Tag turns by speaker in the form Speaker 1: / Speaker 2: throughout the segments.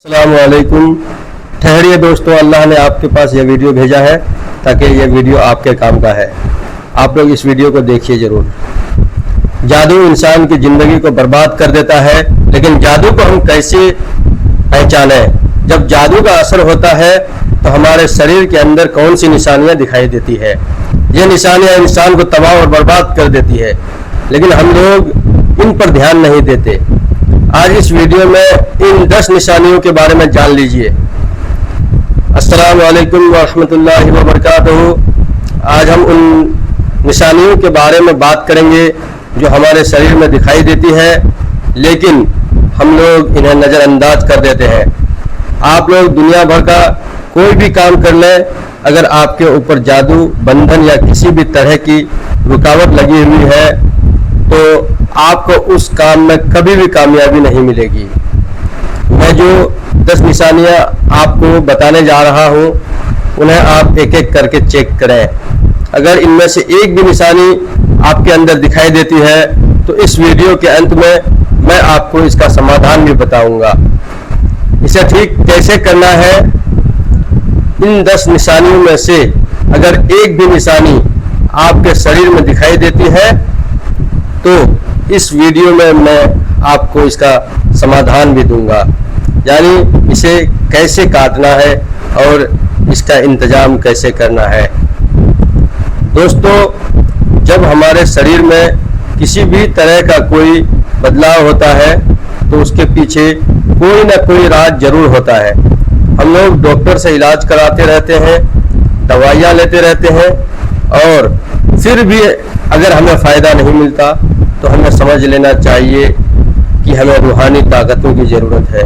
Speaker 1: अस्सलामुअलैकुम। ठहरिए दोस्तों, अल्लाह ने आपके पास यह वीडियो भेजा है ताकि यह वीडियो आपके काम का है। आप लोग इस वीडियो को देखिए ज़रूर। जादू इंसान की ज़िंदगी को बर्बाद कर देता है, लेकिन जादू को हम कैसे पहचानें? जब जादू का असर होता है तो हमारे शरीर के अंदर कौन सी निशानियां दिखाई देती है? ये निशानियां इंसान को तबाह और बर्बाद कर देती है, लेकिन हम लोग इन पर ध्यान नहीं देते। आज इस वीडियो में इन 10 निशानियों के बारे में जान लीजिए। अस्सलामु अलैकुम वरहमतुल्लाहि वबरकातुहू। आज हम उन निशानियों के बारे में बात करेंगे जो हमारे शरीर में दिखाई देती है, लेकिन हम लोग इन्हें नज़रअंदाज कर देते हैं। आप लोग दुनिया भर का कोई भी काम कर लें, अगर आपके ऊपर जादू, बंधन या किसी भी तरह की रुकावट लगी हुई है तो आपको उस काम में कभी भी कामयाबी नहीं मिलेगी। मैं जो 10 निशानियां आपको बताने जा रहा हूं, उन्हें आप एक एक करके चेक करें। अगर इनमें से एक भी निशानी आपके अंदर दिखाई देती है तो इस वीडियो के अंत में मैं आपको इसका समाधान भी बताऊंगा। इसे ठीक कैसे करना है? इन 10 निशानियों में से अगर एक भी निशानी आपके शरीर में दिखाई देती है तो इस वीडियो में मैं आपको इसका समाधान भी दूंगा, यानी इसे कैसे काटना है और इसका इंतजाम कैसे करना है। दोस्तों, जब हमारे शरीर में किसी भी तरह का कोई बदलाव होता है तो उसके पीछे कोई ना कोई राज जरूर होता है। हम लोग डॉक्टर से इलाज कराते रहते हैं, दवाइयाँ लेते रहते हैं, और फिर भी अगर हमें फ़ायदा नहीं मिलता तो हमें समझ लेना चाहिए कि हमें रूहानी ताकतों की ज़रूरत है।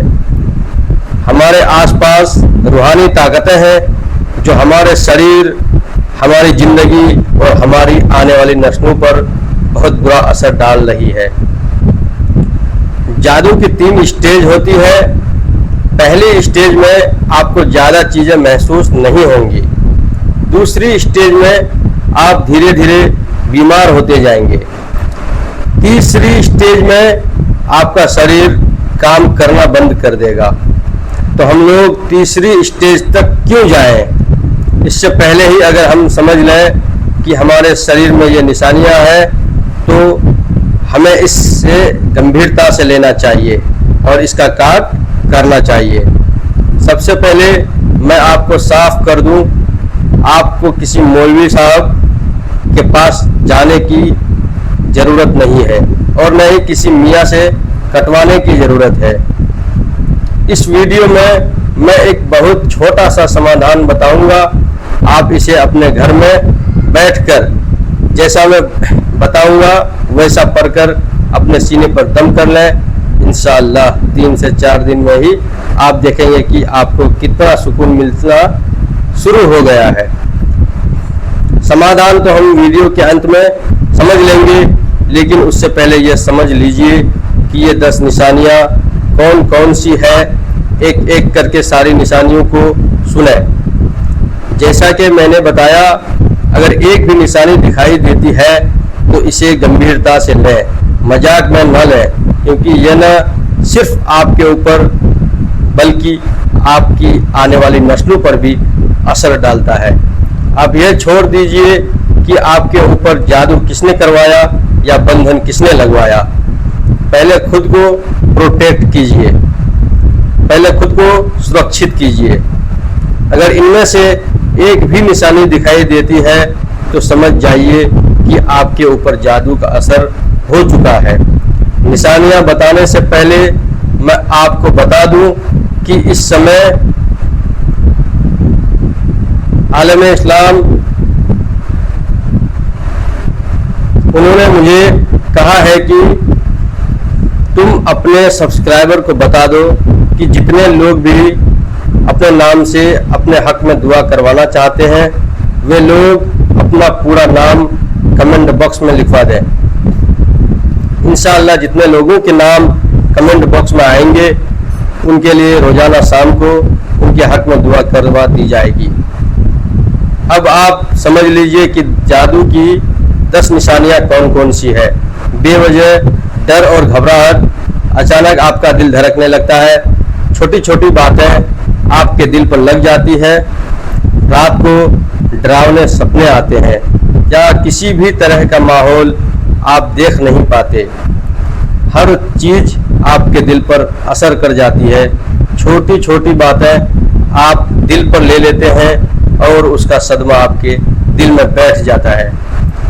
Speaker 1: हमारे आसपास रूहानी ताकतें हैं जो हमारे शरीर, हमारी ज़िंदगी और हमारी आने वाली नस्लों पर बहुत बुरा असर डाल रही है। जादू की 3 स्टेज होती है। पहली स्टेज में आपको ज़्यादा चीज़ें महसूस नहीं होंगी। दूसरी स्टेज में आप धीरे धीरे बीमार होते जाएंगे। तीसरी स्टेज में आपका शरीर काम करना बंद कर देगा। तो हम लोग तीसरी स्टेज तक क्यों जाएं? इससे पहले ही अगर हम समझ लें कि हमारे शरीर में ये निशानियां हैं तो हमें इससे गंभीरता से लेना चाहिए और इसका कार्य करना चाहिए। सबसे पहले मैं आपको साफ कर दूं, आपको किसी मौलवी साहब के पास जाने की ज़रूरत नहीं है और न ही किसी मियाँ से कटवाने की ज़रूरत है। इस वीडियो में मैं एक बहुत छोटा सा समाधान बताऊंगा। आप इसे अपने घर में बैठकर जैसा मैं बताऊंगा वैसा पढ़कर अपने सीने पर दम कर लें। इंशाअल्लाह 3 से 4 दिन में ही आप देखेंगे कि आपको कितना सुकून मिलना शुरू हो गया है। समाधान तो हम वीडियो के अंत में समझ लेंगे, लेकिन उससे पहले यह समझ लीजिए कि ये 10 निशानियां कौन कौन सी है। एक एक करके सारी निशानियों को सुने। जैसा कि मैंने बताया, अगर एक भी निशानी दिखाई देती है तो इसे गंभीरता से लें, मजाक में न लें, क्योंकि यह न सिर्फ आपके ऊपर बल्कि आपकी आने वाली नस्लों पर भी असर डालता है। आप यह छोड़ दीजिए कि आपके ऊपर जादू किसने करवाया या बंधन किसने लगवाया। पहले खुद को प्रोटेक्ट कीजिए, पहले खुद को सुरक्षित कीजिए। अगर इनमें से एक भी निशानी दिखाई देती है तो समझ जाइए कि आपके ऊपर जादू का असर हो चुका है। निशानियां बताने से पहले मैं आपको बता दूं कि इस समय आलम इस्लाम उन्होंने मुझे कहा है कि तुम अपने सब्सक्राइबर को बता दो कि जितने लोग भी अपने नाम से अपने हक में दुआ करवाना चाहते हैं वे लोग अपना पूरा नाम कमेंट बॉक्स में लिखवा दें। इंशाअल्लाह जितने लोगों के नाम कमेंट बॉक्स में आएंगे उनके लिए रोजाना शाम को उनके हक में दुआ करवा दी जाएगी। अब आप समझ लीजिए कि जादू की 10 निशानियां कौन कौन सी है। बेवजह डर और घबराहट, अचानक आपका दिल धड़कने लगता है, छोटी छोटी बातें आपके दिल पर लग जाती है। रात को डरावने सपने आते हैं या किसी भी तरह का माहौल आप देख नहीं पाते। हर चीज आपके दिल पर असर कर जाती है। छोटी छोटी बातें आप दिल पर ले लेते हैं और उसका सदमा आपके दिल में बैठ जाता है।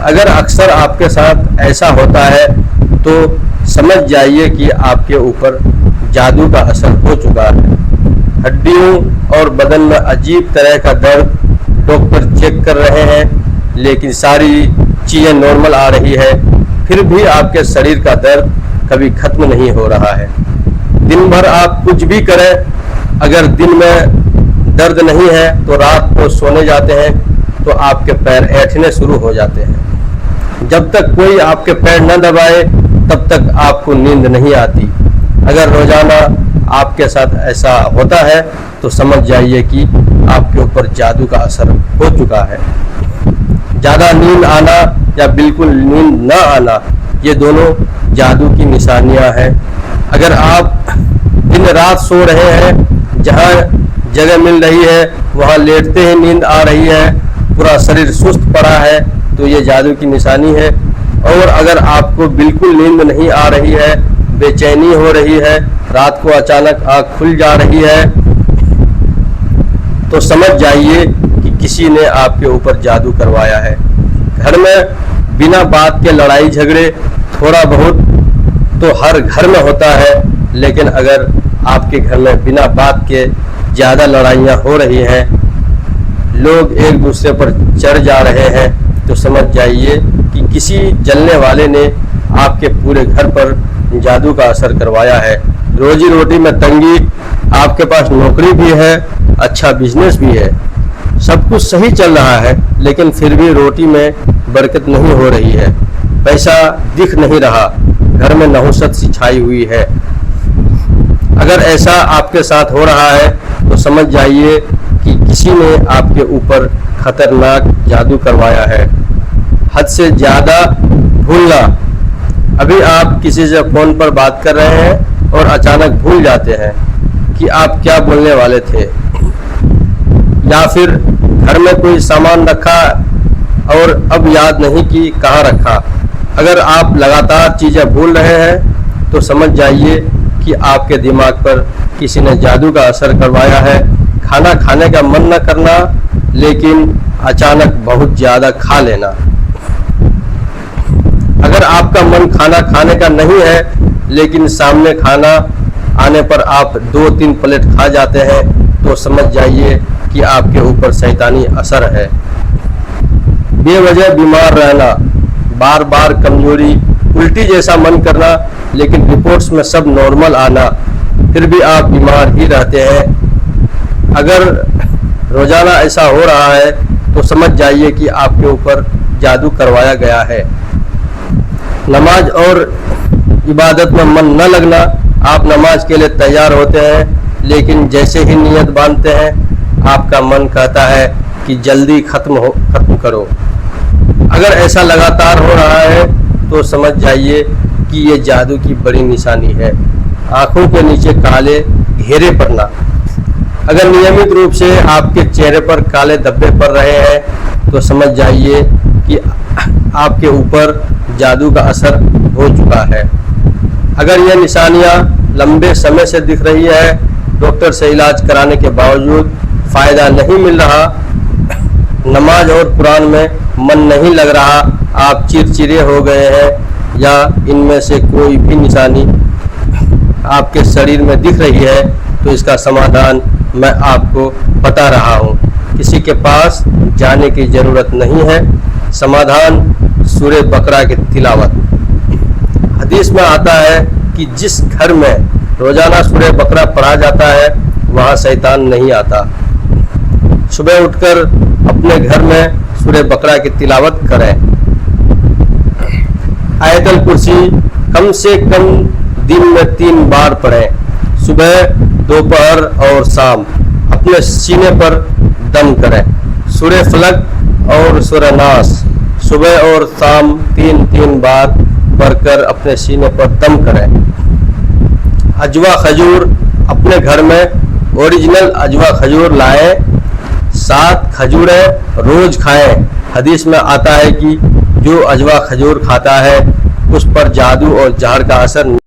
Speaker 1: अगर अक्सर आपके साथ ऐसा होता है तो समझ जाइए कि आपके ऊपर जादू का असर हो चुका है। हड्डियों और बदन में अजीब तरह का दर्द, डॉक्टर चेक कर रहे हैं लेकिन सारी चीज़ें नॉर्मल आ रही है, फिर भी आपके शरीर का दर्द कभी खत्म नहीं हो रहा है। दिन भर आप कुछ भी करें, अगर दिन में दर्द नहीं है तो रात को सोने जाते हैं तो आपके पैर ऐंठने शुरू हो जाते हैं। जब तक कोई आपके पैर न दबाए तब तक आपको नींद नहीं आती। अगर रोजाना आपके साथ ऐसा होता है तो समझ जाइए कि आपके ऊपर जादू का असर हो चुका है। ज़्यादा नींद आना या बिल्कुल नींद न आना, ये दोनों जादू की निशानियां हैं। अगर आप दिन रात सो रहे हैं, जहां जगह मिल रही है वहां लेटते ही नींद आ रही है, पूरा शरीर सुस्त पड़ा है, तो ये जादू की निशानी है। और अगर आपको बिल्कुल नींद नहीं आ रही है, बेचैनी हो रही है, रात को अचानक आँख खुल जा रही है, तो समझ जाइए कि किसी ने आपके ऊपर जादू करवाया है। घर में बिना बात के लड़ाई झगड़े थोड़ा बहुत तो हर घर में होता है, लेकिन अगर आपके घर में बिना बात के ज़्यादा लड़ाइयाँ हो रही हैं, लोग एक दूसरे पर चढ़ जा रहे हैं, तो समझ जाइए कि किसी जलने वाले ने आपके पूरे घर पर जादू का असर करवाया है। रोजी रोटी में तंगी, आपके पास नौकरी भी है, अच्छा बिजनेस भी है, सब कुछ सही चल रहा है, लेकिन फिर भी रोटी में बरकत नहीं हो रही है, पैसा दिख नहीं रहा, घर में नहुसत सी छाई हुई है। अगर ऐसा आपके साथ हो रहा है तो समझ जाइए कि किसी ने आपके ऊपर खतरनाक जादू करवाया है। हद से ज़्यादा भूलना, अभी आप किसी से फ़ोन पर बात कर रहे हैं और अचानक भूल जाते हैं कि आप क्या बोलने वाले थे, या फिर घर में कोई सामान रखा और अब याद नहीं कि कहाँ रखा। अगर आप लगातार चीज़ें भूल रहे हैं तो समझ जाइए कि आपके दिमाग पर किसी ने जादू का असर करवाया है। खाना खाने का मन न करना, लेकिन अचानक बहुत ज़्यादा खा लेना। अगर आपका मन खाना खाने का नहीं है, लेकिन सामने खाना आने पर आप 2-3 प्लेट खा जाते हैं, तो समझ जाइए कि आपके ऊपर शैतानी असर है। बेवजह बीमार रहना, बार बार कमजोरी, उल्टी जैसा मन करना, लेकिन रिपोर्ट्स में सब नॉर्मल आना, फिर भी आप बीमार ही रहते हैं। अगर रोजाना ऐसा हो रहा है तो समझ जाइए कि आपके ऊपर जादू करवाया गया है। नमाज और इबादत में मन न लगना, आप नमाज के लिए तैयार होते हैं, लेकिन जैसे ही नियत बांधते हैं आपका मन कहता है कि जल्दी खत्म करो। अगर ऐसा लगातार हो रहा है तो समझ जाइए कि ये जादू की बड़ी निशानी है। आंखों के नीचे काले घेरे पड़ना, अगर नियमित रूप से आपके चेहरे पर काले धब्बे पड़ रहे हैं तो समझ जाइए कि आपके ऊपर जादू का असर हो चुका है। अगर यह निशानियां लंबे समय से दिख रही है, डॉक्टर से इलाज कराने के बावजूद फ़ायदा नहीं मिल रहा, नमाज और कुरान में मन नहीं लग रहा, आप चिड़चिड़े हो गए हैं, या इनमें से कोई भी निशानी आपके शरीर में दिख रही है, तो इसका समाधान मैं आपको बता रहा हूँ। किसी के पास जाने की ज़रूरत नहीं है। समाधान सूरह बकरा की तिलावत। हदीस में आता है कि जिस घर में रोजाना सूरह बकरा पढ़ा जाता है वहाँ शैतान नहीं आता। सुबह उठकर अपने घर में सूरह बकरा की तिलावत करें। आयतल कुर्सी कम से कम दिन में 3 बार पढ़ें। सुबह, दोपहर और शाम अपने सीने पर दम करें। सूरह फलक और सूरह नास सुबह और शाम 3-3 बार पढ़कर अपने सीने पर दम करें। अजवा, खजूर अपने घर में ओरिजिनल अजवा खजूर लाएं, 7 खजूरें रोज खाएं। हदीस में आता है कि जो अजवा खजूर खाता है उस पर जादू और जहर का असर